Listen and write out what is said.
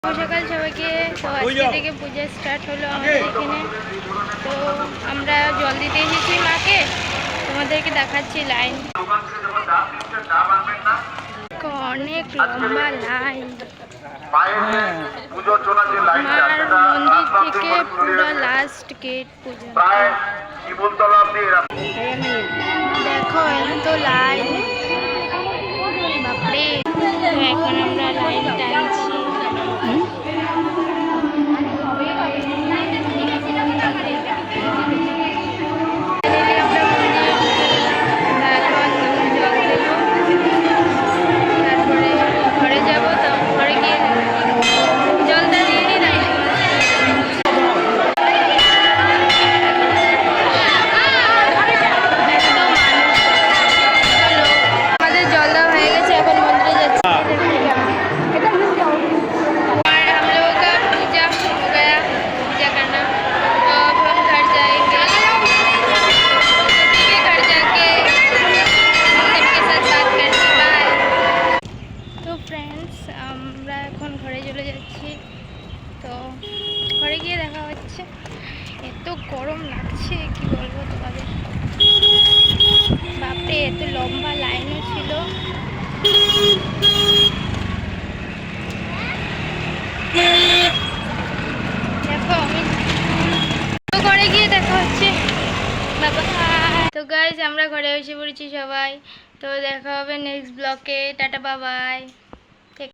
সকাল সবাইকে। তো আজকে থেকে পূজা স্টার্ট হলো আমাদের এখানে। তো আমরা জল দিতে এসেছি মাকে, তোমাদেরকে দেখাচ্ছি লাইন। অনেক লম্বা লাইন, মার মন্দির থেকে পুরো লাস্ট গেট পর্যন্ত। দেখো এত লাইন, বাপরে। এখন আমরা লাইন টানছি। আমরা এখন ঘরে চলে যাচ্ছি। তো ঘরে গিয়ে দেখা হচ্ছে। এত গরম লাগছে কি বলবো তোমাদের, বাপরে এত লম্বা লাইনও ছিল। দেখো আমি তো ঘরে গিয়ে দেখা হচ্ছে। বাবা তো গাইজ আমরা ঘরে এসে পড়েছি সবাই। তো দেখা হবে নেক্সট ব্লগে। টাটা বাবাই।